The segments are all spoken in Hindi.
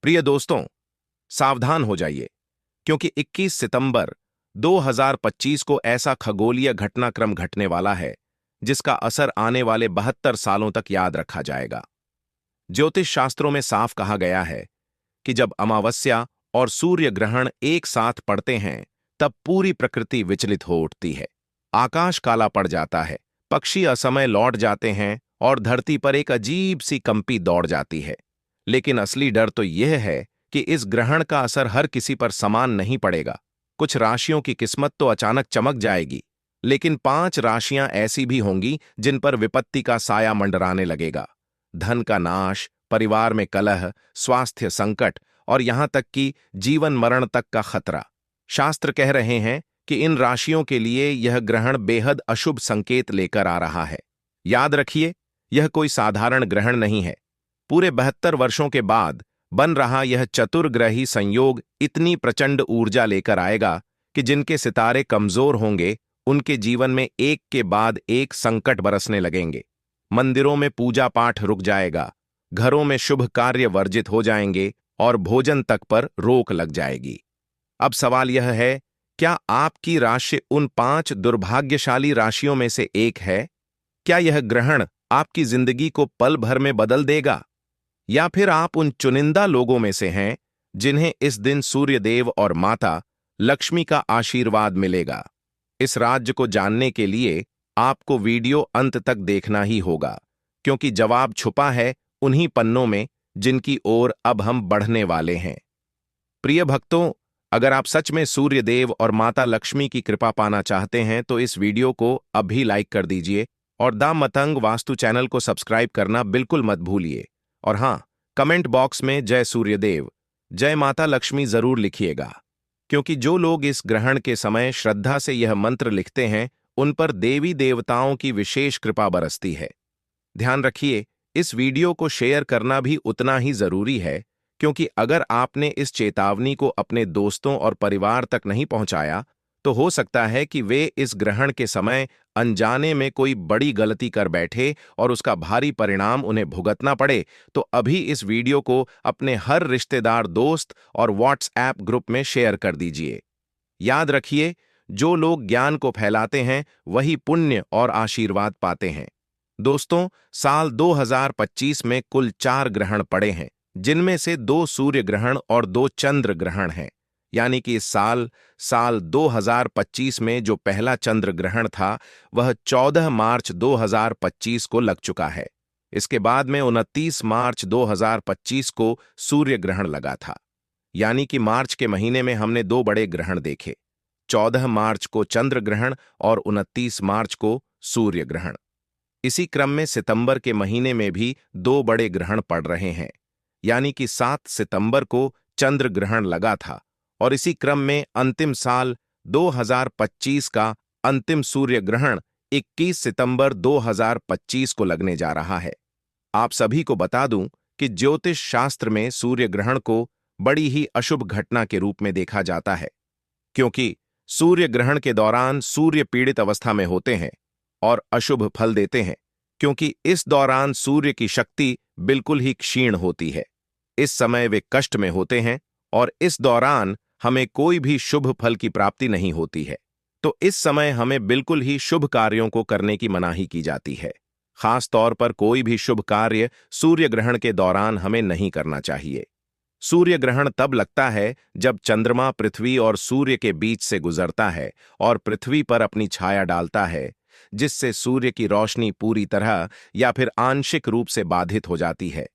प्रिय दोस्तों, सावधान हो जाइए, क्योंकि 21 सितंबर 2025 को ऐसा खगोलीय घटनाक्रम घटने वाला है जिसका असर आने वाले 72 सालों तक याद रखा जाएगा। ज्योतिष शास्त्रों में साफ कहा गया है कि जब अमावस्या और सूर्य ग्रहण एक साथ पड़ते हैं, तब पूरी प्रकृति विचलित हो उठती है। आकाश काला पड़ जाता है, पक्षी असमय लौट जाते हैं और धरती पर एक अजीब सी कंपी दौड़ जाती है। लेकिन असली डर तो यह है कि इस ग्रहण का असर हर किसी पर समान नहीं पड़ेगा। कुछ राशियों की किस्मत तो अचानक चमक जाएगी, लेकिन 5 राशियां ऐसी भी होंगी जिन पर विपत्ति का साया मंडराने लगेगा। धन का नाश, परिवार में कलह, स्वास्थ्य संकट और यहां तक कि जीवन मरण तक का खतरा। शास्त्र कह रहे हैं कि इन राशियों के लिए यह ग्रहण बेहद अशुभ संकेत लेकर आ रहा है। याद रखिए, यह कोई साधारण ग्रहण नहीं है। पूरे 72 वर्षों के बाद बन रहा यह चतुर्ग्रही संयोग इतनी प्रचंड ऊर्जा लेकर आएगा कि जिनके सितारे कमजोर होंगे, उनके जीवन में एक के बाद एक संकट बरसने लगेंगे। मंदिरों में पूजा पाठ रुक जाएगा, घरों में शुभ कार्य वर्जित हो जाएंगे और भोजन तक पर रोक लग जाएगी। अब सवाल यह है, क्या आपकी राशि उन 5 दुर्भाग्यशाली राशियों में से एक है? क्या यह ग्रहण आपकी जिंदगी को पल भर में बदल देगा? या फिर आप उन चुनिंदा लोगों में से हैं जिन्हें इस दिन सूर्यदेव और माता लक्ष्मी का आशीर्वाद मिलेगा? इस राज्य को जानने के लिए आपको वीडियो अंत तक देखना ही होगा, क्योंकि जवाब छुपा है उन्हीं पन्नों में जिनकी ओर अब हम बढ़ने वाले हैं। प्रिय भक्तों, अगर आप सच में सूर्यदेव और माता लक्ष्मी की कृपा पाना चाहते हैं तो इस वीडियो को अभी लाइक कर दीजिए और द मतंग वास्तु चैनल को सब्सक्राइब करना बिल्कुल मत भूलिए। और हां, कमेंट बॉक्स में जय सूर्यदेव, जय माता लक्ष्मी जरूर लिखिएगा, क्योंकि जो लोग इस ग्रहण के समय श्रद्धा से यह मंत्र लिखते हैं, उन पर देवी देवताओं की विशेष कृपा बरसती है। ध्यान रखिए, इस वीडियो को शेयर करना भी उतना ही जरूरी है, क्योंकि अगर आपने इस चेतावनी को अपने दोस्तों और परिवार तक नहीं पहुंचाया, तो हो सकता है कि वे इस ग्रहण के समय अनजाने में कोई बड़ी गलती कर बैठे और उसका भारी परिणाम उन्हें भुगतना पड़े। तो अभी इस वीडियो को अपने हर रिश्तेदार, दोस्त और व्हाट्सएप ग्रुप में शेयर कर दीजिए। याद रखिए, जो लोग ज्ञान को फैलाते हैं वही पुण्य और आशीर्वाद पाते हैं। दोस्तों, साल 2025 में कुल 4 ग्रहण पड़े हैं, जिनमें से 2 सूर्य ग्रहण और 2 चंद्र ग्रहण हैं। यानी कि इस साल 2025 में जो पहला चंद्र ग्रहण था, वह 14 मार्च 2025 को लग चुका है। इसके बाद में 29 मार्च 2025 को सूर्य ग्रहण लगा था। यानी कि मार्च के महीने में हमने 2 बड़े ग्रहण देखे, 14 मार्च को चंद्र ग्रहण और 29 मार्च को सूर्य ग्रहण। इसी क्रम में सितंबर के महीने में भी 2 बड़े ग्रहण पड़ रहे हैं, यानी कि 7 सितंबर को चंद्र ग्रहण लगा था और इसी क्रम में अंतिम साल 2025 का अंतिम सूर्य ग्रहण 21 सितंबर 2025 को लगने जा रहा है। आप सभी को बता दूं कि ज्योतिष शास्त्र में सूर्य ग्रहण को बड़ी ही अशुभ घटना के रूप में देखा जाता है, क्योंकि सूर्य ग्रहण के दौरान सूर्य पीड़ित अवस्था में होते हैं और अशुभ फल देते हैं, क्योंकि इस दौरान सूर्य की शक्ति बिल्कुल ही क्षीण होती है। इस समय वे कष्ट में होते हैं और इस दौरान हमें कोई भी शुभ फल की प्राप्ति नहीं होती है। तो इस समय हमें बिल्कुल ही शुभ कार्यों को करने की मनाही की जाती है। खास तौर पर कोई भी शुभ कार्य सूर्य ग्रहण के दौरान हमें नहीं करना चाहिए। सूर्य ग्रहण तब लगता है जब चंद्रमा पृथ्वी और सूर्य के बीच से गुजरता है और पृथ्वी पर अपनी छाया डालता है, जिससे सूर्य की रोशनी पूरी तरह या फिर आंशिक रूप से बाधित हो जाती है।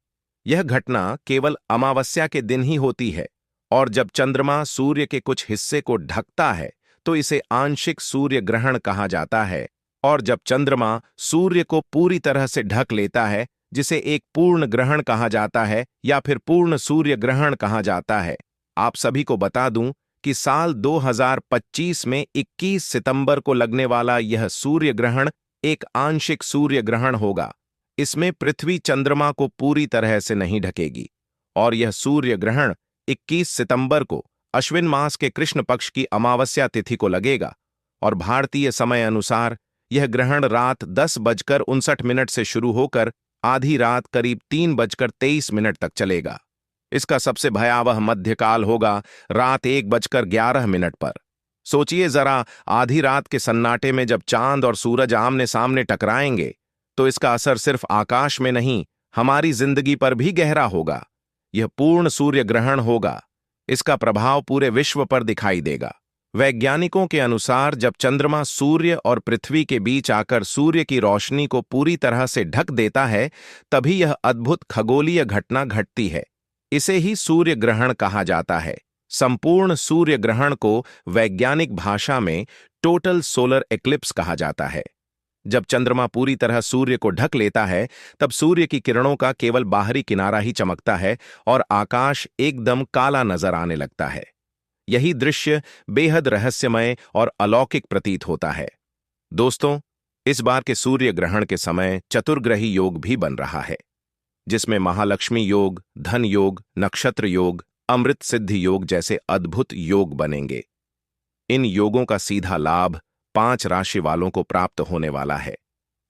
यह घटना केवल अमावस्या के दिन ही होती है, और जब चंद्रमा सूर्य के कुछ हिस्से को ढकता है तो इसे आंशिक सूर्य ग्रहण कहा जाता है, और जब चंद्रमा सूर्य को पूरी तरह से ढक लेता है, जिसे एक पूर्ण ग्रहण कहा जाता है या फिर पूर्ण सूर्य ग्रहण कहा जाता है। आप सभी को बता दूं कि साल 2025 में 21 सितंबर को लगने वाला यह सूर्य ग्रहण एक आंशिक सूर्य ग्रहण होगा। इसमें पृथ्वी चंद्रमा को पूरी तरह से नहीं ढकेगी, और यह सूर्य ग्रहण 21 सितंबर को अश्विन मास के कृष्ण पक्ष की अमावस्या तिथि को लगेगा, और भारतीय समय अनुसार यह ग्रहण रात 10:59 से शुरू होकर आधी रात करीब 3:23 तक चलेगा। इसका सबसे भयावह मध्यकाल होगा रात 1:11 पर। सोचिए जरा, आधी रात के सन्नाटे में जब चांद और सूरज आमने सामने टकराएंगे तो इसका असर सिर्फ आकाश में नहीं, हमारी जिंदगी पर भी गहरा होगा। यह पूर्ण सूर्य ग्रहण होगा। इसका प्रभाव पूरे विश्व पर दिखाई देगा। वैज्ञानिकों के अनुसार जब चंद्रमा सूर्य और पृथ्वी के बीच आकर सूर्य की रोशनी को पूरी तरह से ढक देता है, तभी यह अद्भुत खगोलीय घटना घटती है। इसे ही सूर्य ग्रहण कहा जाता है। संपूर्ण सूर्य ग्रहण को वैज्ञानिक भाषा में टोटल सोलर एक्लिप्स कहा जाता है। जब चंद्रमा पूरी तरह सूर्य को ढक लेता है, तब सूर्य की किरणों का केवल बाहरी किनारा ही चमकता है और आकाश एकदम काला नजर आने लगता है। यही दृश्य बेहद रहस्यमय और अलौकिक प्रतीत होता है। दोस्तों, इस बार के सूर्य ग्रहण के समय चतुर्ग्रही योग भी बन रहा है, जिसमें महालक्ष्मी योग, धन योग, नक्षत्र योग, अमृत सिद्धि योग जैसे अद्भुत योग बनेंगे। इन योगों का सीधा लाभ 5 राशि वालों को प्राप्त होने वाला है।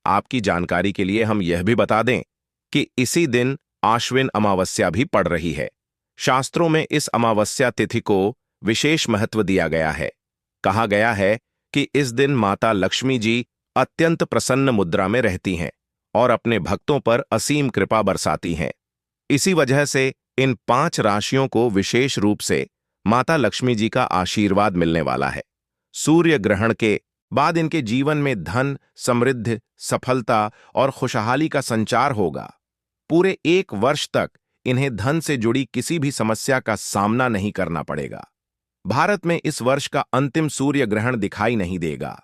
आपकी जानकारी के लिए हम यह भी बता दें कि इसी दिन आश्विन अमावस्या भी पड़ रही है। शास्त्रों में इस अमावस्या तिथि को विशेष महत्व दिया गया है। कहा गया है कि इस दिन माता लक्ष्मी जी अत्यंत प्रसन्न मुद्रा में रहती हैं और अपने भक्तों पर असीम कृपा बरसाती हैं। इसी वजह से इन 5 राशियों को विशेष रूप से माता लक्ष्मी जी का आशीर्वाद मिलने वाला है। सूर्य ग्रहण के बाद इनके जीवन में धन, समृद्धि, सफलता और खुशहाली का संचार होगा। पूरे 1 वर्ष तक इन्हें धन से जुड़ी किसी भी समस्या का सामना नहीं करना पड़ेगा। भारत में इस वर्ष का अंतिम सूर्य ग्रहण दिखाई नहीं देगा,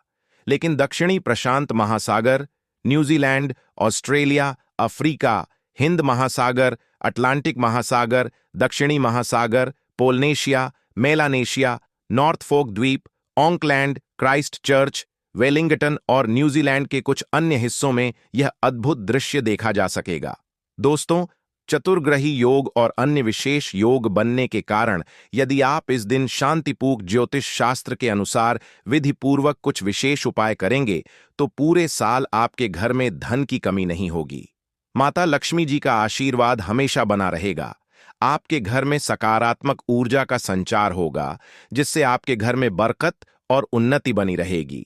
लेकिन दक्षिणी प्रशांत महासागर, न्यूजीलैंड, ऑस्ट्रेलिया, अफ्रीका, हिंद महासागर, अटलांटिक महासागर, दक्षिणी महासागर, पोलनेशिया, मेलानेशिया, नॉर्थ फोक द्वीप, ऑकलैंड, क्राइस्ट चर्च, वेलिंगटन और न्यूजीलैंड के कुछ अन्य हिस्सों में यह अद्भुत दृश्य देखा जा सकेगा। दोस्तों, चतुर्ग्रही योग और अन्य विशेष योग बनने के कारण यदि आप इस दिन शांतिपूर्ण ज्योतिष शास्त्र के अनुसार विधिपूर्वक कुछ विशेष उपाय करेंगे तो पूरे साल आपके घर में धन की कमी नहीं होगी। माता लक्ष्मी जी का आशीर्वाद हमेशा बना रहेगा। आपके घर में सकारात्मक ऊर्जा का संचार होगा, जिससे आपके घर में बरकत और उन्नति बनी रहेगी।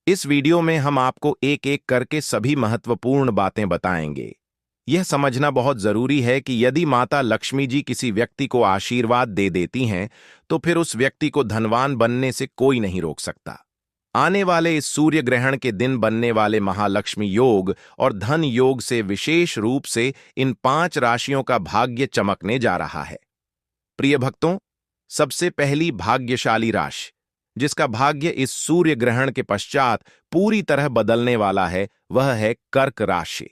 इस वीडियो में हम आपको एक एक करके सभी महत्वपूर्ण बातें बताएंगे। यह समझना बहुत जरूरी है कि यदि माता लक्ष्मी जी किसी व्यक्ति को आशीर्वाद दे देती हैं, तो फिर उस व्यक्ति को धनवान बनने से कोई नहीं रोक सकता। आने वाले इस सूर्य ग्रहण के दिन बनने वाले महालक्ष्मी योग और धन योग से विशेष रूप से इन 5 राशियों का भाग्य चमकने जा रहा है। प्रिय भक्तों, सबसे पहली भाग्यशाली राशि, जिसका भाग्य इस सूर्य ग्रहण के पश्चात पूरी तरह बदलने वाला है, वह है कर्क राशि।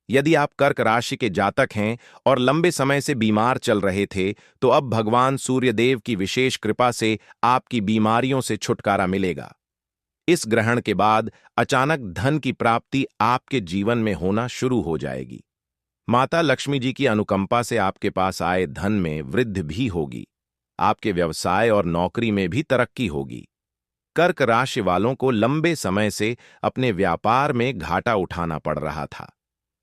यदि आप कर्क राशि के जातक हैं और लंबे समय से बीमार चल रहे थे, तो अब भगवान सूर्यदेव की विशेष कृपा से आपकी बीमारियों से छुटकारा मिलेगा। इस ग्रहण के बाद अचानक धन की प्राप्ति आपके जीवन में होना शुरू हो जाएगी। माता लक्ष्मी जी की अनुकंपा से आपके पास आए धन में वृद्धि भी होगी। आपके व्यवसाय और नौकरी में भी तरक्की होगी। कर्क राशि वालों को लंबे समय से अपने व्यापार में घाटा उठाना पड़ रहा था,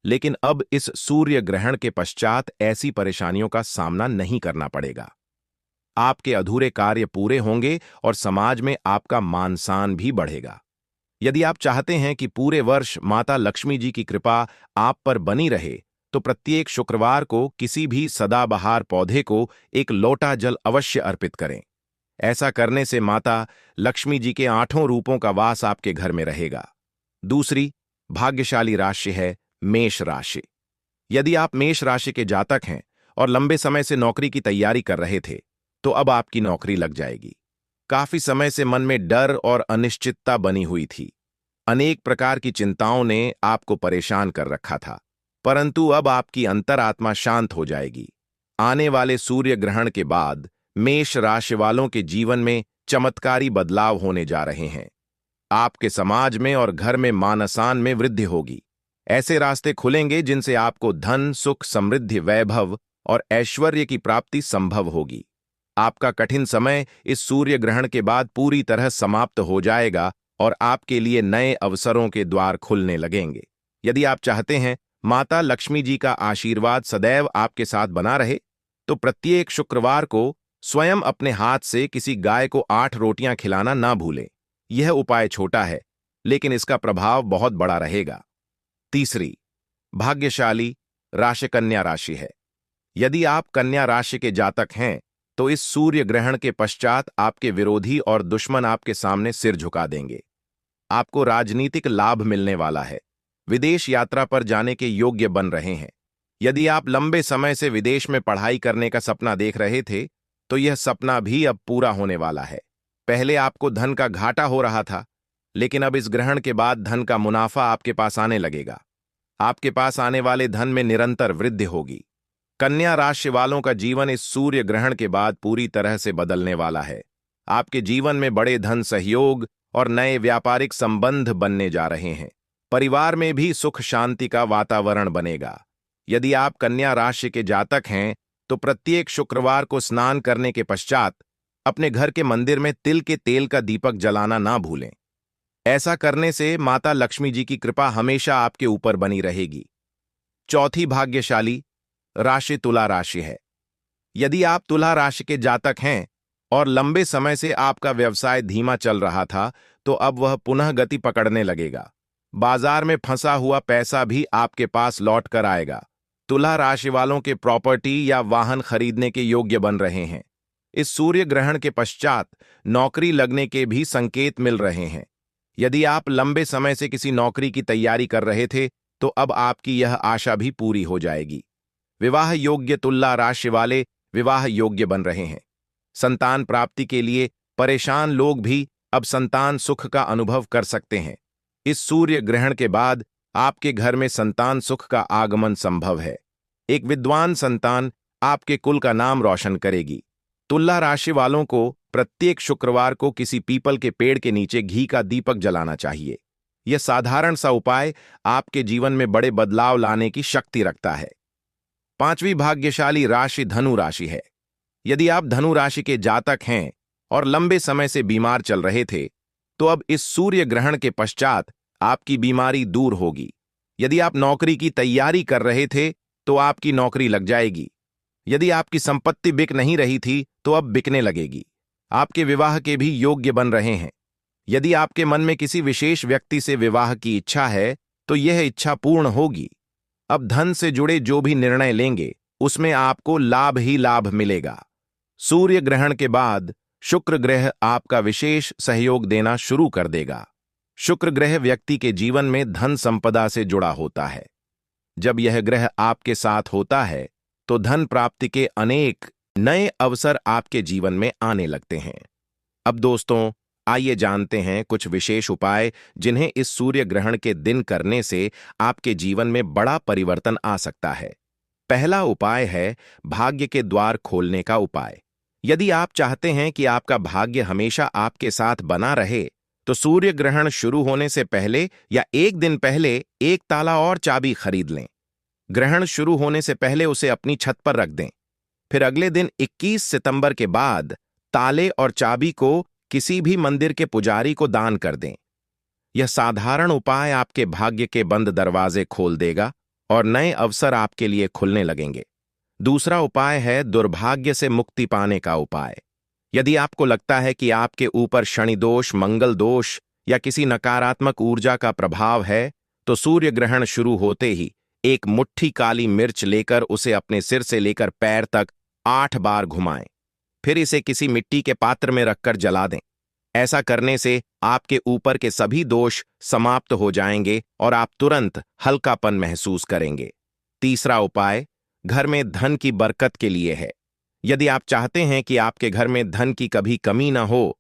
लेकिन अब इस सूर्य ग्रहण के पश्चात ऐसी परेशानियों का सामना नहीं करना पड़ेगा। आपके अधूरे कार्य पूरे होंगे और समाज में आपका मान सम्मान भी बढ़ेगा। यदि आप चाहते हैं कि पूरे वर्ष माता लक्ष्मी जी की कृपा आप पर बनी रहे, तो प्रत्येक शुक्रवार को किसी भी सदाबहार पौधे को एक लोटा जल अवश्य अर्पित करें। ऐसा करने से माता लक्ष्मी जी के 8 रूपों का वास आपके घर में रहेगा। दूसरी भाग्यशाली राशि है मेष राशि। यदि आप मेष राशि के जातक हैं और लंबे समय से नौकरी की तैयारी कर रहे थे, तो अब आपकी नौकरी लग जाएगी। काफी समय से मन में डर और अनिश्चितता बनी हुई थी। अनेक प्रकार की चिंताओं ने आपको परेशान कर रखा था, परंतु अब आपकी अंतरात्मा शांत हो जाएगी। आने वाले सूर्य ग्रहण के बाद मेष राशि वालों के जीवन में चमत्कारी बदलाव होने जा रहे हैं। आपके समाज में और घर में मान-सम्मान में वृद्धि होगी। ऐसे रास्ते खुलेंगे जिनसे आपको धन, सुख, समृद्धि, वैभव और ऐश्वर्य की प्राप्ति संभव होगी। आपका कठिन समय इस सूर्य ग्रहण के बाद पूरी तरह समाप्त हो जाएगा और आपके लिए नए अवसरों के द्वार खुलने लगेंगे। यदि आप चाहते हैं माता लक्ष्मी जी का आशीर्वाद सदैव आपके साथ बना रहे, तो प्रत्येक शुक्रवार को स्वयं अपने हाथ से किसी गाय को 8 रोटियां खिलाना ना भूलें। यह उपाय छोटा है, लेकिन इसका प्रभाव बहुत बड़ा रहेगा। तीसरी भाग्यशाली राशि कन्या राशि है। यदि आप कन्या राशि के जातक हैं, तो इस सूर्य ग्रहण के पश्चात आपके विरोधी और दुश्मन आपके सामने सिर झुका देंगे। आपको राजनीतिक लाभ मिलने वाला है। विदेश यात्रा पर जाने के योग्य बन रहे हैं। यदि आप लंबे समय से विदेश में पढ़ाई करने का सपना देख रहे थे, तो यह सपना भी अब पूरा होने वाला है। पहले आपको धन का घाटा हो रहा था, लेकिन अब इस ग्रहण के बाद धन का मुनाफा आपके पास आने लगेगा। आपके पास आने वाले धन में निरंतर वृद्धि होगी। कन्या राशि वालों का जीवन इस सूर्य ग्रहण के बाद पूरी तरह से बदलने वाला है। आपके जीवन में बड़े धन सहयोग और नए व्यापारिक संबंध बनने जा रहे हैं। परिवार में भी सुख शांति का वातावरण बनेगा। यदि आप कन्या राशि के जातक हैं, तो प्रत्येक शुक्रवार को स्नान करने के पश्चात अपने घर के मंदिर में तिल के तेल का दीपक जलाना ना भूलें। ऐसा करने से माता लक्ष्मी जी की कृपा हमेशा आपके ऊपर बनी रहेगी। चौथी भाग्यशाली राशि तुला राशि है। यदि आप तुला राशि के जातक हैं और लंबे समय से आपका व्यवसाय धीमा चल रहा था, तो अब वह पुनः गति पकड़ने लगेगा। बाजार में फंसा हुआ पैसा भी आपके पास लौट कर आएगा। तुला राशि वालों के प्रॉपर्टी या वाहन खरीदने के योग्य बन रहे हैं। इस सूर्य ग्रहण के पश्चात नौकरी लगने के भी संकेत मिल रहे हैं। यदि आप लंबे समय से किसी नौकरी की तैयारी कर रहे थे, तो अब आपकी यह आशा भी पूरी हो जाएगी। विवाह योग्य तुला राशि वाले विवाह योग्य बन रहे हैं। संतान प्राप्ति के लिए परेशान लोग भी अब संतान सुख का अनुभव कर सकते हैं। इस सूर्य ग्रहण के बाद आपके घर में संतान सुख का आगमन संभव है। एक विद्वान संतान आपके कुल का नाम रोशन करेगी। तुला राशि वालों को प्रत्येक शुक्रवार को किसी पीपल के पेड़ के नीचे घी का दीपक जलाना चाहिए। यह साधारण सा उपाय आपके जीवन में बड़े बदलाव लाने की शक्ति रखता है। पांचवी भाग्यशाली राशि धनु राशि है। यदि आप धनु राशि के जातक हैं और लंबे समय से बीमार चल रहे थे, तो अब इस सूर्य ग्रहण के पश्चात आपकी बीमारी दूर होगी। यदि आप नौकरी की तैयारी कर रहे थे, तो आपकी नौकरी लग जाएगी। यदि आपकी संपत्ति बिक नहीं रही थी, तो अब बिकने लगेगी। आपके विवाह के भी योग्य बन रहे हैं। यदि आपके मन में किसी विशेष व्यक्ति से विवाह की इच्छा है, तो यह इच्छा पूर्ण होगी। अब धन से जुड़े जो भी निर्णय लेंगे, उसमें आपको लाभ ही लाभ मिलेगा। सूर्य ग्रहण के बाद शुक्र ग्रह आपका विशेष सहयोग देना शुरू कर देगा। शुक्र ग्रह व्यक्ति के जीवन में धन संपदा से जुड़ा होता है। जब यह ग्रह आपके साथ होता है, तो धन प्राप्ति के अनेक नए अवसर आपके जीवन में आने लगते हैं। अब दोस्तों, आइए जानते हैं कुछ विशेष उपाय जिन्हें इस सूर्य ग्रहण के दिन करने से आपके जीवन में बड़ा परिवर्तन आ सकता है। पहला उपाय है भाग्य के द्वार खोलने का उपाय। यदि आप चाहते हैं कि आपका भाग्य हमेशा आपके साथ बना रहे, तो सूर्य ग्रहण शुरू होने से पहले या एक दिन पहले एक ताला और चाबी खरीद लें। ग्रहण शुरू होने से पहले उसे अपनी छत पर रख दें। फिर अगले दिन 21 सितंबर के बाद ताले और चाबी को किसी भी मंदिर के पुजारी को दान कर दें। यह साधारण उपाय आपके भाग्य के बंद दरवाजे खोल देगा और नए अवसर आपके लिए खुलने लगेंगे। दूसरा उपाय है दुर्भाग्य से मुक्ति पाने का उपाय। यदि आपको लगता है कि आपके ऊपर शनि दोष, मंगल दोष या किसी नकारात्मक ऊर्जा का प्रभाव है, तो सूर्य ग्रहण शुरू होते ही एक मुट्ठी काली मिर्च लेकर उसे अपने सिर से लेकर पैर तक 8 बार घुमाएं। फिर इसे किसी मिट्टी के पात्र में रखकर जला दें। ऐसा करने से आपके ऊपर के सभी दोष समाप्त हो जाएंगे और आप तुरंत हल्कापन महसूस करेंगे। तीसरा उपाय घर में धन की बरकत के लिए है। यदि आप चाहते हैं कि आपके घर में धन की कभी कमी न हो,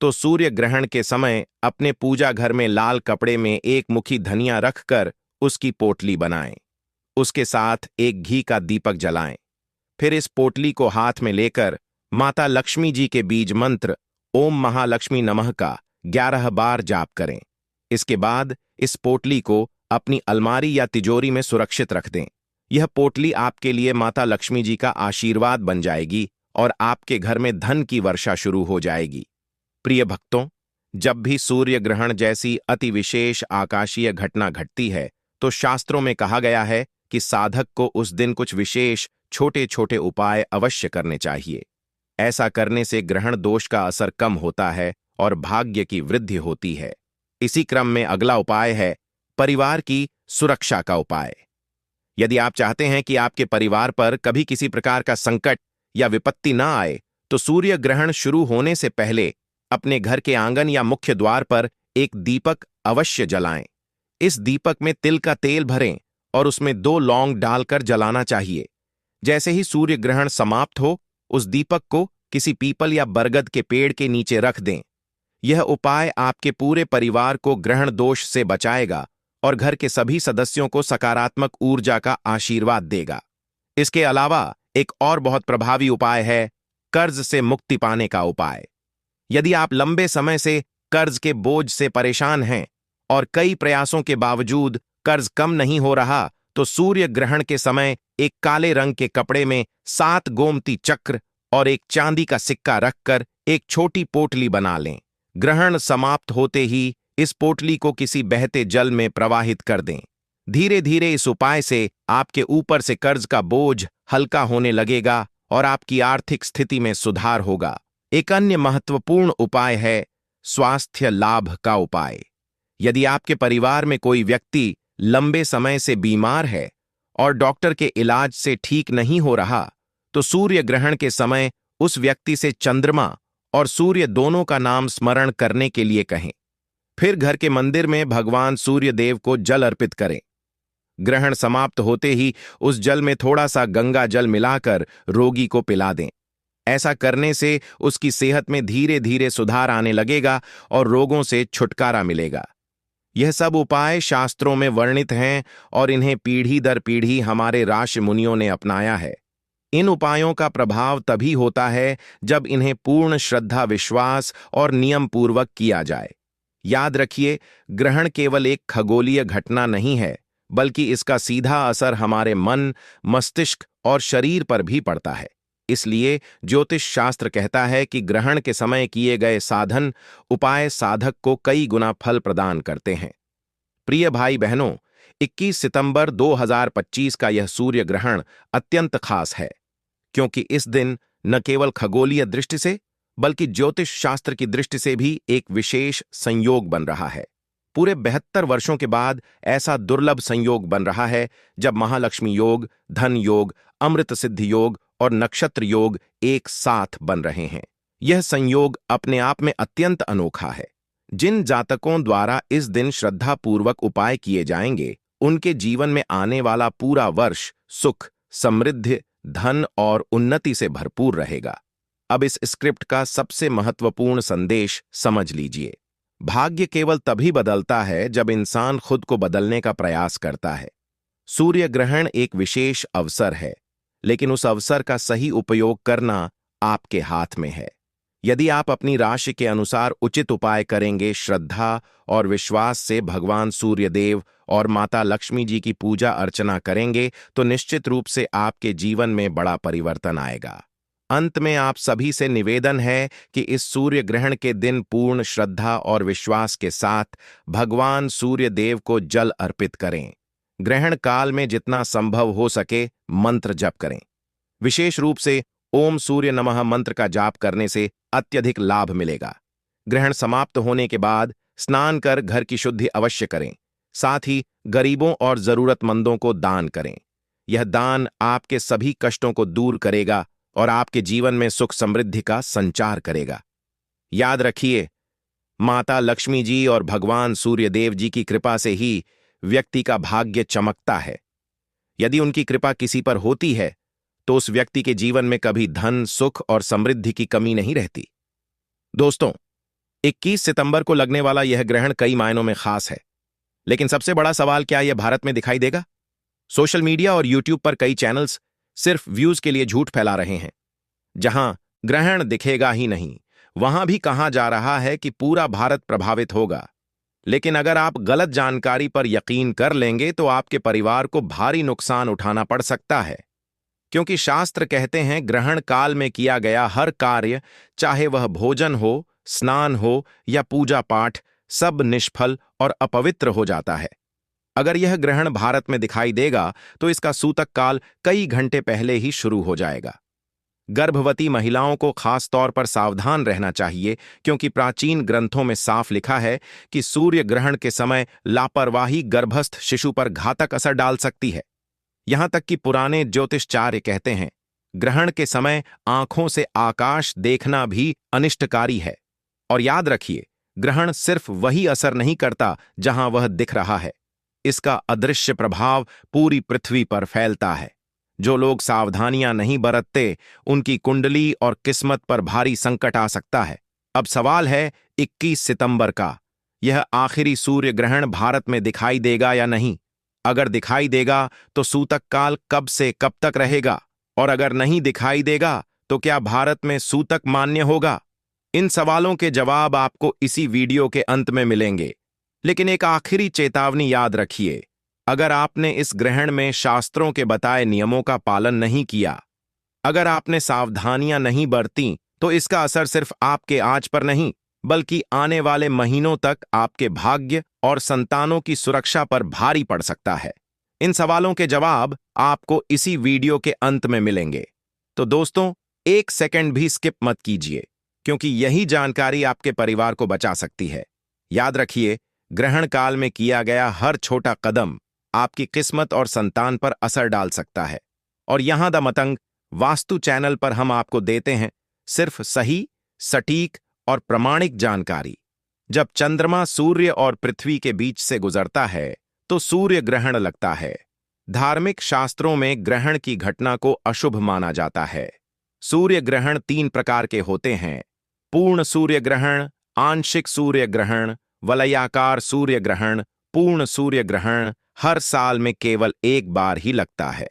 तो सूर्य ग्रहण के समय अपने पूजा घर में लाल कपड़े में एक मुट्ठी धनिया रखकर उसकी पोटली बनाएं। उसके साथ एक घी का दीपक जलाएं। फिर इस पोटली को हाथ में लेकर माता लक्ष्मी जी के बीज मंत्र ओम महालक्ष्मी नमः का 11 बार जाप करें। इसके बाद इस पोटली को अपनी अलमारी या तिजोरी में सुरक्षित रख दें। यह पोटली आपके लिए माता लक्ष्मी जी का आशीर्वाद बन जाएगी और आपके घर में धन की वर्षा शुरू हो जाएगी। प्रिय भक्तों, जब भी सूर्य ग्रहण जैसी अति विशेष आकाशीय घटना घटती है, तो शास्त्रों में कहा गया है कि साधक को उस दिन कुछ विशेष छोटे छोटे उपाय अवश्य करने चाहिए। ऐसा करने से ग्रहण दोष का असर कम होता है और भाग्य की वृद्धि होती है। इसी क्रम में अगला उपाय है परिवार की सुरक्षा का उपाय। यदि आप चाहते हैं कि आपके परिवार पर कभी किसी प्रकार का संकट या विपत्ति न आए, तो सूर्य ग्रहण शुरू होने से पहले अपने घर के आंगन या मुख्य द्वार पर एक दीपक अवश्य जलाएं। इस दीपक में तिल का तेल भरें और उसमें 2 लौंग डालकर जलाना चाहिए। जैसे ही सूर्य ग्रहण समाप्त हो, उस दीपक को किसी पीपल या बरगद के पेड़ के नीचे रख दें। यह उपाय आपके पूरे परिवार को ग्रहण दोष से बचाएगा और घर के सभी सदस्यों को सकारात्मक ऊर्जा का आशीर्वाद देगा। इसके अलावा एक और बहुत प्रभावी उपाय है कर्ज से मुक्ति पाने का उपाय। यदि आप लंबे समय से कर्ज के बोझ से परेशान हैं और कई प्रयासों के बावजूद कर्ज कम नहीं हो रहा, तो सूर्य ग्रहण के समय एक काले रंग के कपड़े में 7 गोमती चक्र और एक चांदी का सिक्का रखकर एक छोटी पोटली बना लें। ग्रहण समाप्त होते ही इस पोटली को किसी बहते जल में प्रवाहित कर दें। धीरे धीरे इस उपाय से आपके ऊपर से कर्ज का बोझ हल्का होने लगेगा और आपकी आर्थिक स्थिति में सुधार होगा। एक अन्य महत्वपूर्ण उपाय है स्वास्थ्य लाभ का उपाय। यदि आपके परिवार में कोई व्यक्ति लंबे समय से बीमार है और डॉक्टर के इलाज से ठीक नहीं हो रहा, तो सूर्य ग्रहण के समय उस व्यक्ति से चंद्रमा और सूर्य दोनों का नाम स्मरण करने के लिए कहें। फिर घर के मंदिर में भगवान सूर्य देव को जल अर्पित करें। ग्रहण समाप्त होते ही उस जल में थोड़ा सा गंगा जल मिलाकर रोगी को पिला दें। ऐसा करने से उसकी सेहत में धीरे धीरे सुधार आने लगेगा और रोगों से छुटकारा मिलेगा। यह सब उपाय शास्त्रों में वर्णित हैं और इन्हें पीढ़ी दर पीढ़ी हमारे ऋषि मुनियों ने अपनाया है। इन उपायों का प्रभाव तभी होता है जब इन्हें पूर्ण श्रद्धा, विश्वास और नियम पूर्वक किया जाए। याद रखिए, ग्रहण केवल एक खगोलीय घटना नहीं है, बल्कि इसका सीधा असर हमारे मन, मस्तिष्क और शरीर पर भी पड़ता है। इसलिए ज्योतिष शास्त्र कहता है कि ग्रहण के समय किए गए साधन उपाय साधक को कई गुना फल प्रदान करते हैं। प्रिय भाई बहनों, 21 सितंबर 2025 का यह सूर्य ग्रहण अत्यंत खास है, क्योंकि इस दिन न केवल खगोलीय दृष्टि से बल्कि ज्योतिष शास्त्र की दृष्टि से भी एक विशेष संयोग बन रहा है। पूरे 72 वर्षों के बाद ऐसा दुर्लभ संयोग बन रहा है जब महालक्ष्मी योग, धन योग, अमृत सिद्धि योग और नक्षत्र योग एक साथ बन रहे हैं। यह संयोग अपने आप में अत्यंत अनोखा है। जिन जातकों द्वारा इस दिन श्रद्धापूर्वक उपाय किए जाएंगे, उनके जीवन में आने वाला पूरा वर्ष सुख, समृद्धि, धन और उन्नति से भरपूर रहेगा। अब इस स्क्रिप्ट का सबसे महत्वपूर्ण संदेश समझ लीजिए। भाग्य केवल तभी बदलता है जब इंसान खुद को बदलने का प्रयास करता है। सूर्य ग्रहण एक विशेष अवसर है, लेकिन उस अवसर का सही उपयोग करना आपके हाथ में है। यदि आप अपनी राशि के अनुसार उचित उपाय करेंगे, श्रद्धा और विश्वास से भगवान सूर्यदेव और माता लक्ष्मी जी की पूजा अर्चना करेंगे, तो निश्चित रूप से आपके जीवन में बड़ा परिवर्तन आएगा। अंत में आप सभी से निवेदन है कि इस सूर्य ग्रहण के दिन पूर्ण श्रद्धा और विश्वास के साथ भगवान सूर्य देव को जल अर्पित करें। ग्रहण काल में जितना संभव हो सके मंत्र जप करें। विशेष रूप से ओम सूर्य नमः मंत्र का जाप करने से अत्यधिक लाभ मिलेगा। ग्रहण समाप्त होने के बाद स्नान कर घर की शुद्धि अवश्य करें। साथ ही गरीबों और जरूरतमंदों को दान करें। यह दान आपके सभी कष्टों को दूर करेगा और आपके जीवन में सुख समृद्धि का संचार करेगा। याद रखिए, माता लक्ष्मी जी और भगवान सूर्यदेव जी की कृपा से ही व्यक्ति का भाग्य चमकता है। यदि उनकी कृपा किसी पर होती है, तो उस व्यक्ति के जीवन में कभी धन, सुख और समृद्धि की कमी नहीं रहती। दोस्तों, 21 सितंबर को लगने वाला यह ग्रहण कई मायनों में खास है, लेकिन सबसे बड़ा सवाल, क्या यह भारत में दिखाई देगा? सोशल मीडिया और यूट्यूब पर कई चैनल्स सिर्फ व्यूज के लिए झूठ फैला रहे हैं। जहां ग्रहण दिखेगा ही नहीं, वहां भी कहा जा रहा है कि पूरा भारत प्रभावित होगा। लेकिन अगर आप गलत जानकारी पर यकीन कर लेंगे, तो आपके परिवार को भारी नुकसान उठाना पड़ सकता है, क्योंकि शास्त्र कहते हैं ग्रहण काल में किया गया हर कार्य, चाहे वह भोजन हो, स्नान हो या पूजा पाठ, सब निष्फल और अपवित्र हो जाता है। अगर यह ग्रहण भारत में दिखाई देगा तो इसका सूतक काल कई घंटे पहले ही शुरू हो जाएगा। गर्भवती महिलाओं को खास तौर पर सावधान रहना चाहिए, क्योंकि प्राचीन ग्रंथों में साफ लिखा है कि सूर्य ग्रहण के समय लापरवाही गर्भस्थ शिशु पर घातक असर डाल सकती है। यहां तक कि पुराने ज्योतिषाचार्य कहते हैं, ग्रहण के समय आंखों से आकाश देखना भी अनिष्टकारी है। और याद रखिए, ग्रहण सिर्फ वही असर नहीं करता जहां वह दिख रहा है, इसका अदृश्य प्रभाव पूरी पृथ्वी पर फैलता है। जो लोग सावधानियां नहीं बरतते, उनकी कुंडली और किस्मत पर भारी संकट आ सकता है। अब सवाल है 21 सितंबर का, यह आखिरी सूर्य ग्रहण भारत में दिखाई देगा या नहीं? अगर दिखाई देगा तो सूतक काल कब से कब तक रहेगा? और अगर नहीं दिखाई देगा तो क्या भारत में सूतक मान्य होगा? इन सवालों के जवाब आपको इसी वीडियो के अंत में मिलेंगे। लेकिन एक आखिरी चेतावनी याद रखिए, अगर आपने इस ग्रहण में शास्त्रों के बताए नियमों का पालन नहीं किया, अगर आपने सावधानियां नहीं बरतीं, तो इसका असर सिर्फ आपके आज पर नहीं, बल्कि आने वाले महीनों तक आपके भाग्य और संतानों की सुरक्षा पर भारी पड़ सकता है। इन सवालों के जवाब आपको इसी वीडियो के अंत में मिलेंगे। तो दोस्तों, एक सेकंड भी स्किप मत कीजिए, क्योंकि यही जानकारी आपके परिवार को बचा सकती है। याद रखिए, ग्रहण काल में किया गया हर छोटा कदम आपकी किस्मत और संतान पर असर डाल सकता है। और यहां द मतंग वास्तु चैनल पर हम आपको देते हैं सिर्फ सही, सटीक और प्रमाणिक जानकारी। जब चंद्रमा सूर्य और पृथ्वी के बीच से गुजरता है तो सूर्य ग्रहण लगता है। धार्मिक शास्त्रों में ग्रहण की घटना को अशुभ माना जाता है। सूर्य ग्रहण 3 प्रकार के होते हैं: पूर्ण सूर्य ग्रहण, आंशिक सूर्य ग्रहण, वलयाकार सूर्य ग्रहण। पूर्ण सूर्य ग्रहण हर साल में केवल एक बार ही लगता है।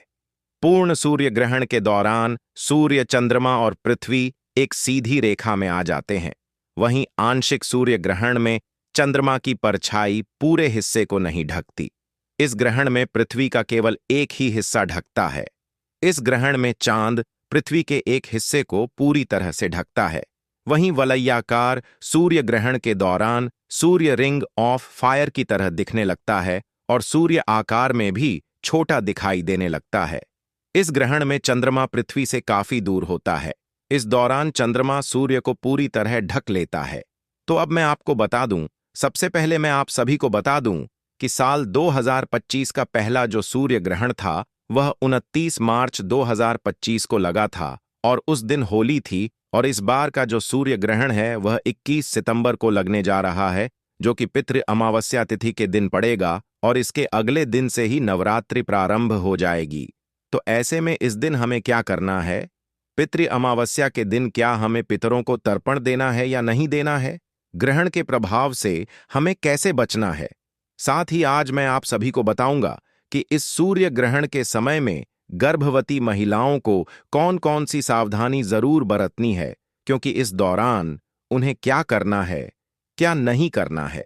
पूर्ण सूर्य ग्रहण के दौरान सूर्य, चंद्रमा और पृथ्वी एक सीधी रेखा में आ जाते हैं। वहीं आंशिक सूर्य ग्रहण में चंद्रमा की परछाई पूरे हिस्से को नहीं ढकती। इस ग्रहण में पृथ्वी का केवल एक ही हिस्सा ढकता है। इस ग्रहण में चांद पृथ्वी के एक हिस्से को पूरी तरह से ढकता है। वहीं वलयाकार सूर्य ग्रहण के दौरान सूर्य रिंग ऑफ फायर की तरह दिखने लगता है और सूर्य आकार में भी छोटा दिखाई देने लगता है। इस ग्रहण में चंद्रमा पृथ्वी से काफी दूर होता है। इस दौरान चंद्रमा सूर्य को पूरी तरह ढक लेता है। तो अब मैं आपको बता दूं, सबसे पहले मैं आप सभी को बता दूं कि साल 2025 का पहला जो सूर्य ग्रहण था वह 29 मार्च 2025 को लगा था और उस दिन होली थी। और इस बार का जो सूर्य ग्रहण है वह 21 सितंबर को लगने जा रहा है, जो कि पितृ अमावस्या तिथि के दिन पड़ेगा और इसके अगले दिन से ही नवरात्रि प्रारंभ हो जाएगी। तो ऐसे में इस दिन हमें क्या करना है? पितृ अमावस्या के दिन क्या हमें पितरों को तर्पण देना है या नहीं देना है? ग्रहण के प्रभाव से हमें कैसे बचना है? साथ ही आज मैं आप सभी को बताऊंगा कि इस सूर्य ग्रहण के समय में गर्भवती महिलाओं को कौन कौन सी सावधानी जरूर बरतनी है, क्योंकि इस दौरान उन्हें क्या करना है, क्या नहीं करना है।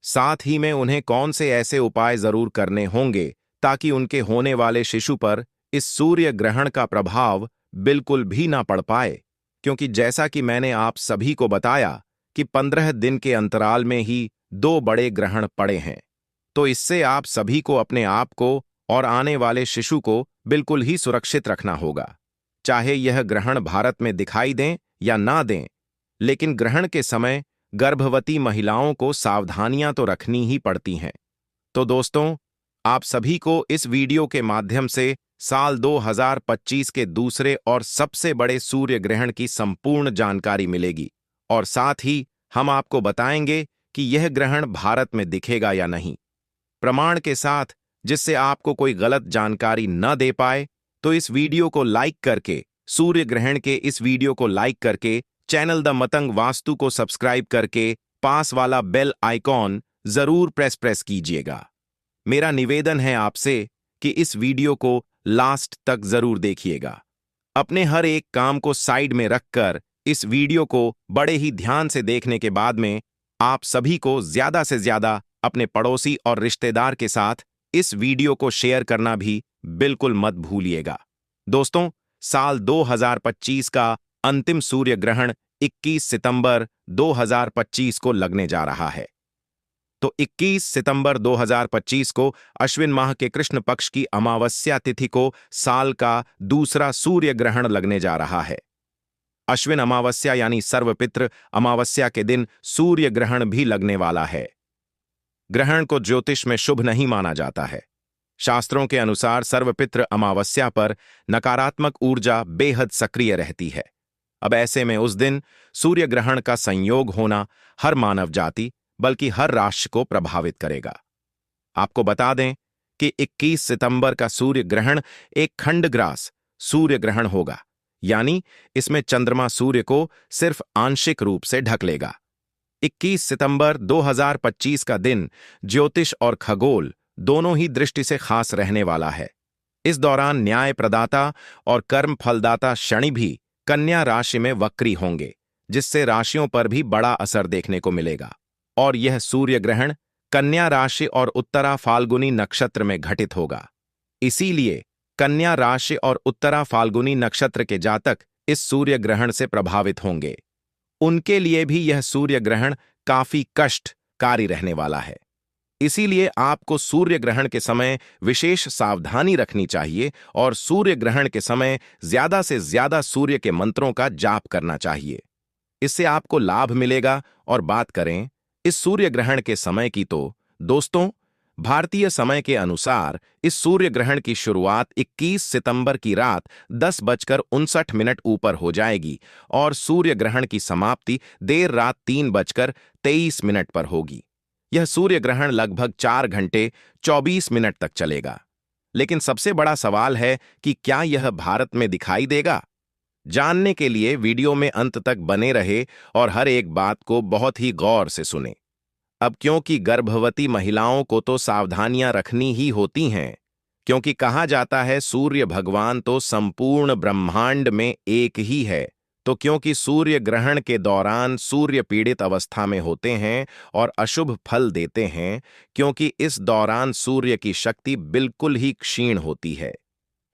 साथ ही में उन्हें कौन से ऐसे उपाय जरूर करने होंगे ताकि उनके होने वाले शिशु पर इस सूर्य ग्रहण का प्रभाव बिल्कुल भी ना पड़ पाए। क्योंकि जैसा कि मैंने आप सभी को बताया कि 15 दिन के अंतराल में ही 2 बड़े ग्रहण पड़े हैं, तो इससे आप सभी को अपने आप को और आने वाले शिशु को बिल्कुल ही सुरक्षित रखना होगा। चाहे यह ग्रहण भारत में दिखाई दें या ना दें, लेकिन ग्रहण के समय गर्भवती महिलाओं को सावधानियां तो रखनी ही पड़ती हैं। तो दोस्तों, आप सभी को इस वीडियो के माध्यम से साल 2025 के दूसरे और सबसे बड़े सूर्य ग्रहण की संपूर्ण जानकारी मिलेगी और साथ ही हम आपको बताएंगे कि यह ग्रहण भारत में दिखेगा या नहीं, प्रमाण के साथ, जिससे आपको कोई गलत जानकारी न दे पाए। तो इस वीडियो को लाइक करके, सूर्य ग्रहण के इस वीडियो को लाइक करके, चैनल द मतंग वास्तु को सब्सक्राइब करके पास वाला बेल आइकॉन जरूर प्रेस कीजिएगा। मेरा निवेदन है आपसे कि इस वीडियो को लास्ट तक जरूर देखिएगा। अपने हर एक काम को साइड में रखकर इस वीडियो को बड़े ही ध्यान से देखने के बाद में आप सभी को ज्यादा से ज्यादा अपने पड़ोसी और रिश्तेदार के साथ इस वीडियो को शेयर करना भी बिल्कुल मत भूलिएगा। दोस्तों, साल 2025 का अंतिम सूर्य ग्रहण 21 सितंबर 2025 को लगने जा रहा है। तो 21 सितंबर 2025 को अश्विन माह के कृष्ण पक्ष की अमावस्या तिथि को साल का दूसरा सूर्य ग्रहण लगने जा रहा है। अश्विन अमावस्या यानी सर्वपित्र अमावस्या के दिन सूर्य ग्रहण भी लगने वाला है। ग्रहण को ज्योतिष में शुभ नहीं माना जाता है। शास्त्रों के अनुसार सर्वपित्र अमावस्या पर नकारात्मक ऊर्जा बेहद सक्रिय रहती है। अब ऐसे में उस दिन सूर्य ग्रहण का संयोग होना हर मानव जाति बल्कि हर राष्ट्र को प्रभावित करेगा। आपको बता दें कि 21 सितंबर का सूर्य ग्रहण एक खंडग्रास सूर्य ग्रहण होगा, यानी इसमें चंद्रमा सूर्य को सिर्फ आंशिक रूप से ढक लेगा। 21 सितंबर 2025 का दिन ज्योतिष और खगोल दोनों ही दृष्टि से खास रहने वाला है। इस दौरान न्याय प्रदाता और कर्म फलदाता शनि भी कन्या राशि में वक्री होंगे, जिससे राशियों पर भी बड़ा असर देखने को मिलेगा। और यह सूर्य ग्रहण कन्या राशि और उत्तरा फाल्गुनी नक्षत्र में घटित होगा। इसीलिए कन्या राशि और उत्तरा फाल्गुनी नक्षत्र के जातक इस सूर्य ग्रहण से प्रभावित होंगे। उनके लिए भी यह सूर्य ग्रहण काफी कष्टकारी रहने वाला है। इसीलिए आपको सूर्य ग्रहण के समय विशेष सावधानी रखनी चाहिए और सूर्य ग्रहण के समय ज्यादा से ज्यादा सूर्य के मंत्रों का जाप करना चाहिए। इससे आपको लाभ मिलेगा। और बात करें इस सूर्य ग्रहण के समय की तो दोस्तों, भारतीय समय के अनुसार इस सूर्य ग्रहण की शुरुआत 21 सितंबर की रात 10:59 ऊपर हो जाएगी और सूर्य ग्रहण की समाप्ति देर रात 3:23 पर होगी। यह सूर्य ग्रहण लगभग 4 घंटे 24 मिनट तक चलेगा। लेकिन सबसे बड़ा सवाल है कि क्या यह भारत में दिखाई देगा? जानने के लिए वीडियो में अंत तक बने रहे और हर एक बात को बहुत ही गौर से सुने। अब क्योंकि गर्भवती महिलाओं को तो सावधानियां रखनी ही होती हैं, क्योंकि कहा जाता है सूर्य भगवान तो संपूर्ण ब्रह्मांड में एक ही है। तो क्योंकि सूर्य ग्रहण के दौरान सूर्य पीड़ित अवस्था में होते हैं और अशुभ फल देते हैं, क्योंकि इस दौरान सूर्य की शक्ति बिल्कुल ही क्षीण होती है।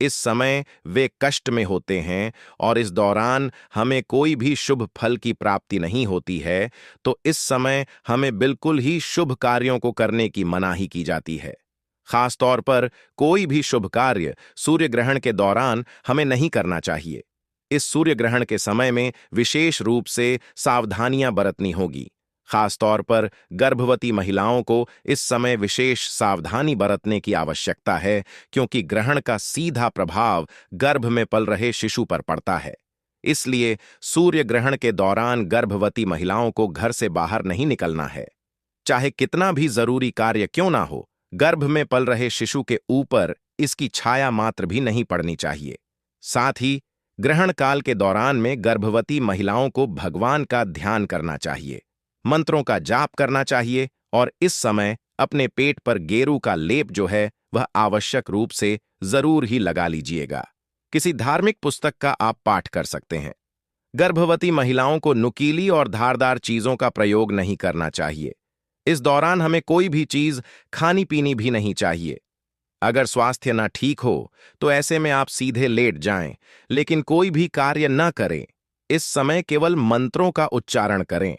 इस समय वे कष्ट में होते हैं और इस दौरान हमें कोई भी शुभ फल की प्राप्ति नहीं होती है। तो इस समय हमें बिल्कुल ही शुभ कार्यों को करने की मनाही की जाती है। खास तौर पर कोई भी शुभ कार्य सूर्य ग्रहण के दौरान हमें नहीं करना चाहिए। इस सूर्य ग्रहण के समय में विशेष रूप से सावधानियां बरतनी होगी। खास तौर पर गर्भवती महिलाओं को इस समय विशेष सावधानी बरतने की आवश्यकता है, क्योंकि ग्रहण का सीधा प्रभाव गर्भ में पल रहे शिशु पर पड़ता है। इसलिए सूर्य ग्रहण के दौरान गर्भवती महिलाओं को घर से बाहर नहीं निकलना है। चाहे कितना भी जरूरी कार्य क्यों ना हो, गर्भ में पल रहे शिशु के ऊपर इसकी छाया मात्र भी नहीं पड़नी चाहिए। साथ ही ग्रहण काल के दौरान में गर्भवती महिलाओं को भगवान का ध्यान करना चाहिए, मंत्रों का जाप करना चाहिए और इस समय अपने पेट पर गेरू का लेप जो है वह आवश्यक रूप से जरूर ही लगा लीजिएगा। किसी धार्मिक पुस्तक का आप पाठ कर सकते हैं। गर्भवती महिलाओं को नुकीली और धारदार चीजों का प्रयोग नहीं करना चाहिए। इस दौरान हमें कोई भी चीज खानी पीनी भी नहीं चाहिए। अगर स्वास्थ्य न ठीक हो तो ऐसे में आप सीधे लेट जाएं, लेकिन कोई भी कार्य न करें। इस समय केवल मंत्रों का उच्चारण करें।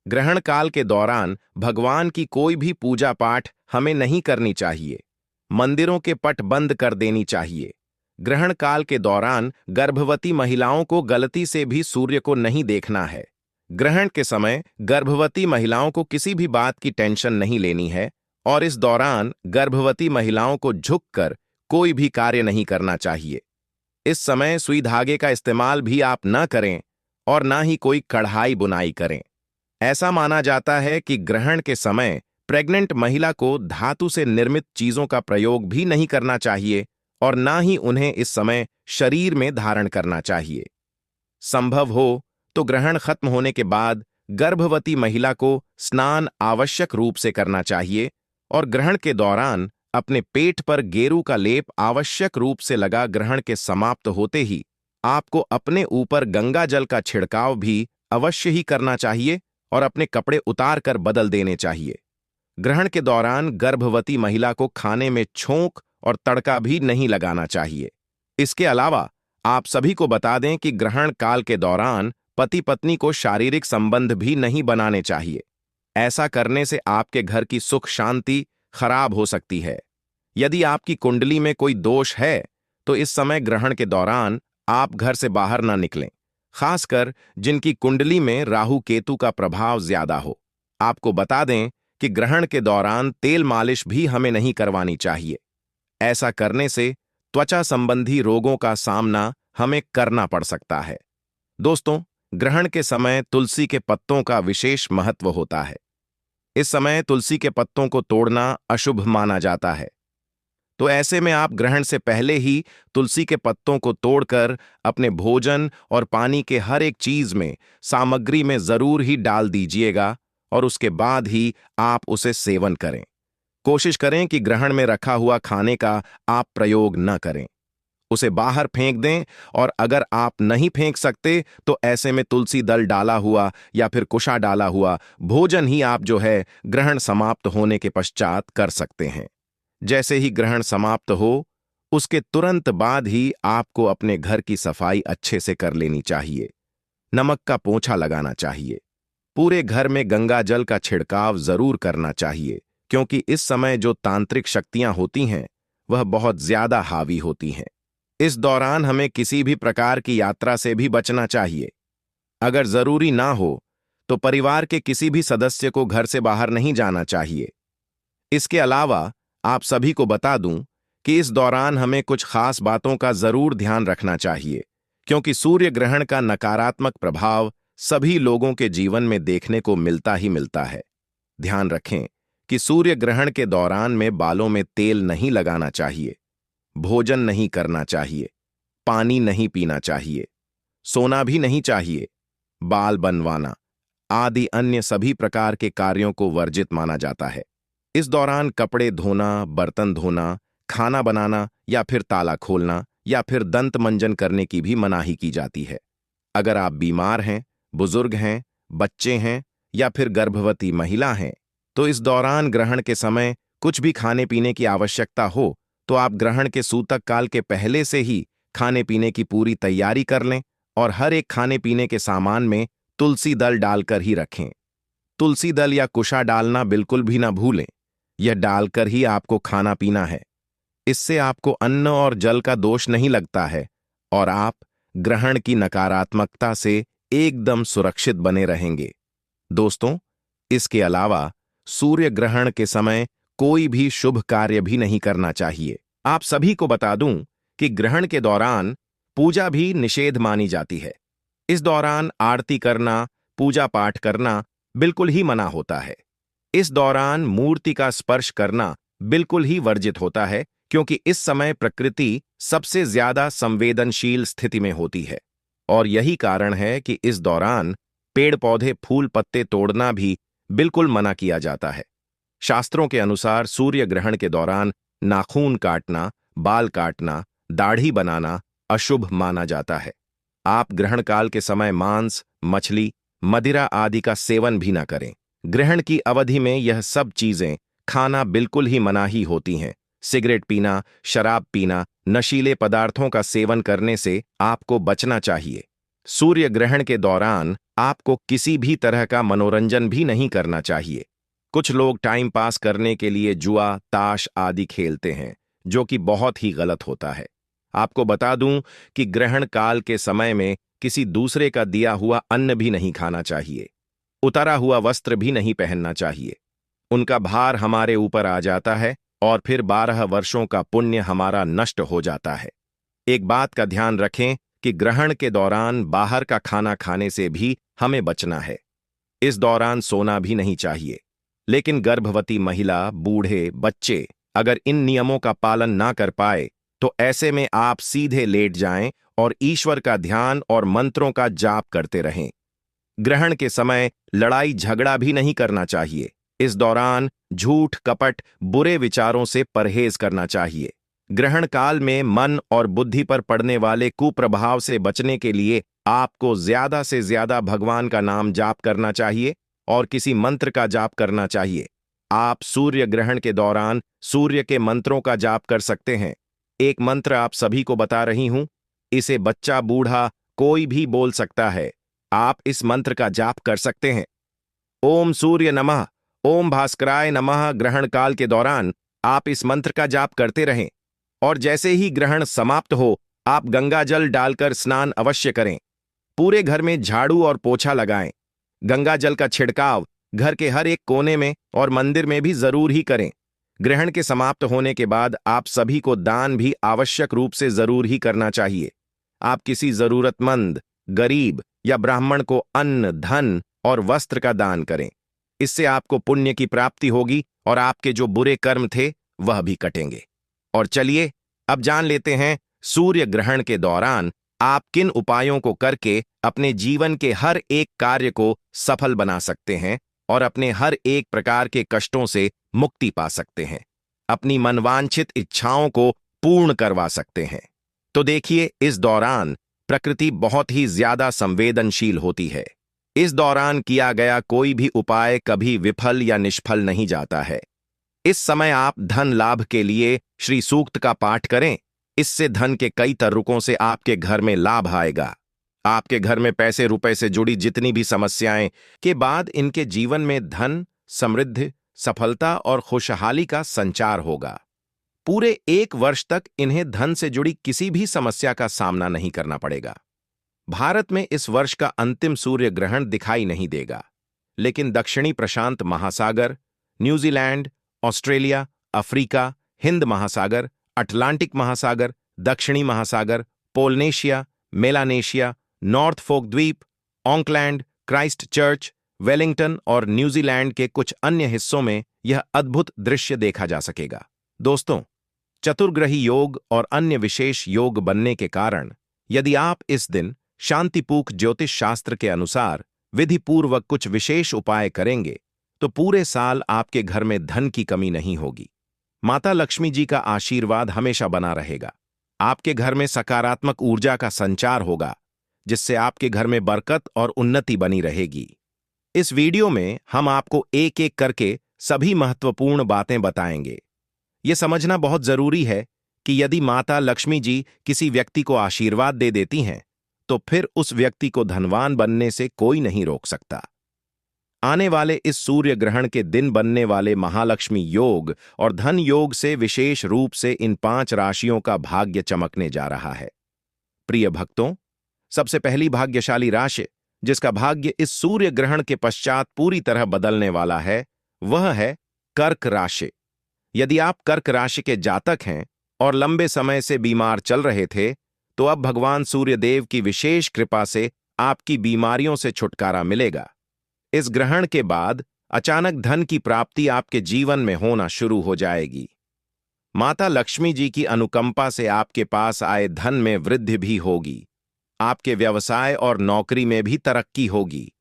ग्रहण काल के दौरान भगवान की कोई भी पूजा पाठ हमें नहीं करनी चाहिए। मंदिरों के पट बंद कर देनी चाहिए। ग्रहण काल के दौरान गर्भवती महिलाओं को गलती से भी सूर्य को नहीं देखना है। ग्रहण के समय गर्भवती महिलाओं को किसी भी बात की टेंशन नहीं लेनी है और इस दौरान गर्भवती महिलाओं को झुककर कोई भी कार्य नहीं करना चाहिए। इस समय सुई धागे का इस्तेमाल भी आप न करें और ना ही कोई कढ़ाई बुनाई करें। ऐसा माना जाता है कि ग्रहण के समय प्रेग्नेंट महिला को धातु से निर्मित चीजों का प्रयोग भी नहीं करना चाहिए और ना ही उन्हें इस समय शरीर में धारण करना चाहिए। संभव हो तो ग्रहण खत्म होने के बाद गर्भवती महिला को स्नान आवश्यक रूप से करना चाहिए और ग्रहण के दौरान अपने पेट पर गेरू का लेप आवश्यक रूप से लगा ग्रहण के समाप्त होते ही आपको अपने ऊपर गंगा जल का छिड़काव भी अवश्य ही करना चाहिए और अपने कपड़े उतार कर बदल देने चाहिए। ग्रहण के दौरान गर्भवती महिला को खाने में छोंक और तड़का भी नहीं लगाना चाहिए। इसके अलावा आप सभी को बता दें कि ग्रहण काल के दौरान पति पत्नी को शारीरिक संबंध भी नहीं बनाने चाहिए। ऐसा करने से आपके घर की सुख शांति खराब हो सकती है। यदि आपकी कुंडली में कोई दोष है तो इस समय ग्रहण के दौरान आप घर से बाहर ना निकलें, खासकर जिनकी कुंडली में राहु केतु का प्रभाव ज्यादा हो। आपको बता दें कि ग्रहण के दौरान तेल मालिश भी हमें नहीं करवानी चाहिए। ऐसा करने से त्वचा संबंधी रोगों का सामना हमें करना पड़ सकता है। दोस्तों, ग्रहण के समय तुलसी के पत्तों का विशेष महत्व होता है। इस समय तुलसी के पत्तों को तोड़ना अशुभ माना जाता है। तो ऐसे में आप ग्रहण से पहले ही तुलसी के पत्तों को तोड़कर अपने भोजन और पानी के हर एक चीज में सामग्री में जरूर ही डाल दीजिएगा और उसके बाद ही आप उसे सेवन करें। कोशिश करें कि ग्रहण में रखा हुआ खाने का आप प्रयोग न करें, उसे बाहर फेंक दें। और अगर आप नहीं फेंक सकते तो ऐसे में तुलसी दल डाला हुआ या फिर कुशा डाला हुआ भोजन ही आप जो है ग्रहण समाप्त होने के पश्चात कर सकते हैं। जैसे ही ग्रहण समाप्त हो उसके तुरंत बाद ही आपको अपने घर की सफाई अच्छे से कर लेनी चाहिए। नमक का पोंछा लगाना चाहिए। पूरे घर में गंगा जल का छिड़काव जरूर करना चाहिए, क्योंकि इस समय जो तांत्रिक शक्तियां होती हैं वह बहुत ज्यादा हावी होती हैं। इस दौरान हमें किसी भी प्रकार की यात्रा से भी बचना चाहिए। अगर जरूरी ना हो तो परिवार के किसी भी सदस्य को घर से बाहर नहीं जाना चाहिए। इसके अलावा आप सभी को बता दूं कि इस दौरान हमें कुछ खास बातों का जरूर ध्यान रखना चाहिए, क्योंकि सूर्य ग्रहण का नकारात्मक प्रभाव सभी लोगों के जीवन में देखने को मिलता ही मिलता है। ध्यान रखें कि सूर्य ग्रहण के दौरान में बालों में तेल नहीं लगाना चाहिए, भोजन नहीं करना चाहिए, पानी नहीं पीना चाहिए, सोना भी नहीं चाहिए, बाल बनवाना आदि अन्य सभी प्रकार के कार्यों को वर्जित माना जाता है। इस दौरान कपड़े धोना, बर्तन धोना, खाना बनाना या फिर ताला खोलना या फिर दंत मंजन करने की भी मनाही की जाती है। अगर आप बीमार हैं, बुजुर्ग हैं, बच्चे हैं या फिर गर्भवती महिला हैं तो इस दौरान ग्रहण के समय कुछ भी खाने पीने की आवश्यकता हो तो आप ग्रहण के सूतक काल के पहले से ही खाने पीने की पूरी तैयारी कर लें और हर एक खाने पीने के सामान में तुलसी दल डालकर ही रखें। तुलसी दल या कुशा डालना बिल्कुल भी ना भूलें। यह डालकर ही आपको खाना पीना है। इससे आपको अन्न और जल का दोष नहीं लगता है और आप ग्रहण की नकारात्मकता से एकदम सुरक्षित बने रहेंगे। दोस्तों, इसके अलावा सूर्य ग्रहण के समय कोई भी शुभ कार्य भी नहीं करना चाहिए। आप सभी को बता दूं कि ग्रहण के दौरान पूजा भी निषेध मानी जाती है। इस दौरान आरती करना, पूजा पाठ करना बिल्कुल ही मना होता है। इस दौरान मूर्ति का स्पर्श करना बिल्कुल ही वर्जित होता है, क्योंकि इस समय प्रकृति सबसे ज्यादा संवेदनशील स्थिति में होती है और यही कारण है कि इस दौरान पेड़ पौधे फूल पत्ते तोड़ना भी बिल्कुल मना किया जाता है। शास्त्रों के अनुसार सूर्य ग्रहण के दौरान नाखून काटना, बाल काटना, दाढ़ी बनाना अशुभ माना जाता है। आप ग्रहण काल के समय मांस, मछली, मदिरा आदि का सेवन भी ना करें। ग्रहण की अवधि में यह सब चीजें खाना बिल्कुल ही मनाही होती हैं। सिगरेट पीना, शराब पीना, नशीले पदार्थों का सेवन करने से आपको बचना चाहिए। सूर्य ग्रहण के दौरान आपको किसी भी तरह का मनोरंजन भी नहीं करना चाहिए। कुछ लोग टाइम पास करने के लिए जुआ, ताश आदि खेलते हैं, जो कि बहुत ही गलत होता है। आपको बता दूं कि ग्रहण काल के समय में किसी दूसरे का दिया हुआ अन्न भी नहीं खाना चाहिए। उतारा हुआ वस्त्र भी नहीं पहनना चाहिए। उनका भार हमारे ऊपर आ जाता है और फिर 12 वर्षों का पुण्य हमारा नष्ट हो जाता है। एक बात का ध्यान रखें कि ग्रहण के दौरान बाहर का खाना खाने से भी हमें बचना है। इस दौरान सोना भी नहीं चाहिए। लेकिन गर्भवती महिला, बूढ़े, बच्चे अगर इन नियमों का पालन ना कर पाए तो ऐसे में आप सीधे लेट जाएं और ईश्वर का ध्यान और मंत्रों का जाप करते रहें। ग्रहण के समय लड़ाई झगड़ा भी नहीं करना चाहिए। इस दौरान झूठ, कपट, बुरे विचारों से परहेज करना चाहिए। ग्रहण काल में मन और बुद्धि पर पड़ने वाले कुप्रभाव से बचने के लिए आपको ज्यादा से ज्यादा भगवान का नाम जाप करना चाहिए और किसी मंत्र का जाप करना चाहिए। आप सूर्य ग्रहण के दौरान सूर्य के मंत्रों का जाप कर सकते हैं। एक मंत्र आप सभी को बता रही हूं, इसे बच्चा, बूढ़ा कोई भी बोल सकता है। आप इस मंत्र का जाप कर सकते हैं। ओम सूर्य नमः, ओम भास्कराय नमः। ग्रहण काल के दौरान आप इस मंत्र का जाप करते रहें और जैसे ही ग्रहण समाप्त हो आप गंगा जल डालकर स्नान अवश्य करें। पूरे घर में झाड़ू और पोछा लगाएं। गंगा जल का छिड़काव घर के हर एक कोने में और मंदिर में भी जरूर ही करें। ग्रहण के समाप्त होने के बाद आप सभी को दान भी आवश्यक रूप से जरूर ही करना चाहिए। आप किसी जरूरतमंद, गरीब या ब्राह्मण को अन्न, धन और वस्त्र का दान करें। इससे आपको पुण्य की प्राप्ति होगी और आपके जो बुरे कर्म थे वह भी कटेंगे। और चलिए अब जान लेते हैं सूर्य ग्रहण के दौरान आप किन उपायों को करके अपने जीवन के हर एक कार्य को सफल बना सकते हैं और अपने हर एक प्रकार के कष्टों से मुक्ति पा सकते हैं, अपनी मनवांछित इच्छाओं को पूर्ण करवा सकते हैं। तो देखिए, इस दौरान प्रकृति बहुत ही ज्यादा संवेदनशील होती है। इस दौरान किया गया कोई भी उपाय कभी विफल या निष्फल नहीं जाता है। इस समय आप धन लाभ के लिए श्री सूक्त का पाठ करें। इससे धन के कई तरीकों से आपके घर में लाभ आएगा। आपके घर में पैसे रुपए से जुड़ी जितनी भी समस्याएं के बाद इनके जीवन में धन, समृद्धि, सफलता और खुशहाली का संचार होगा। पूरे 1 वर्ष तक इन्हें धन से जुड़ी किसी भी समस्या का सामना नहीं करना पड़ेगा। भारत में इस वर्ष का अंतिम सूर्य ग्रहण दिखाई नहीं देगा, लेकिन दक्षिणी प्रशांत महासागर, न्यूजीलैंड, ऑस्ट्रेलिया, अफ्रीका, हिंद महासागर, अटलांटिक महासागर, दक्षिणी महासागर, पोलनेशिया, मेलानेशिया, नॉर्थ फोक द्वीप, ऑकलैंड, क्राइस्ट चर्च, वेलिंगटन और न्यूजीलैंड के कुछ अन्य हिस्सों में यह अद्भुत दृश्य देखा जा सकेगा। दोस्तों, चतुर्ग्रही योग और अन्य विशेष योग बनने के कारण यदि आप इस दिन शांतिपूर्ण ज्योतिष शास्त्र के अनुसार विधिपूर्वक कुछ विशेष उपाय करेंगे तो पूरे साल आपके घर में धन की कमी नहीं होगी। माता लक्ष्मी जी का आशीर्वाद हमेशा बना रहेगा। आपके घर में सकारात्मक ऊर्जा का संचार होगा, जिससे आपके घर में बरकत और उन्नति बनी रहेगी। इस वीडियो में हम आपको एक एक करके सभी महत्वपूर्ण बातें बताएंगे। यह समझना बहुत जरूरी है कि यदि माता लक्ष्मी जी किसी व्यक्ति को आशीर्वाद दे देती हैं, तो फिर उस व्यक्ति को धनवान बनने से कोई नहीं रोक सकता। आने वाले इस सूर्य ग्रहण के दिन बनने वाले महालक्ष्मी योग और धन योग से विशेष रूप से इन 5 राशियों का भाग्य चमकने जा रहा है। प्रिय भक्तों, सबसे पहली भाग्यशाली राशि जिसका भाग्य इस सूर्य ग्रहण के पश्चात पूरी तरह बदलने वाला है, वह है कर्क राशि। यदि आप कर्क राशि के जातक हैं और लंबे समय से बीमार चल रहे थे, तो अब भगवान सूर्यदेव की विशेष कृपा से आपकी बीमारियों से छुटकारा मिलेगा। इस ग्रहण के बाद अचानक धन की प्राप्ति आपके जीवन में होना शुरू हो जाएगी। माता लक्ष्मी जी की अनुकंपा से आपके पास आए धन में वृद्धि भी होगी। आपके व्यवसाय और नौकरी में भी तरक्की होगी।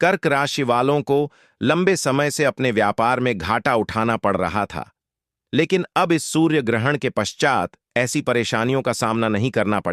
कर्क राशि वालों को लंबे समय से अपने व्यापार में घाटा उठाना पड़ रहा था, लेकिन अब इस सूर्य ग्रहण के पश्चात ऐसी परेशानियों का सामना नहीं करना पड़ेगा।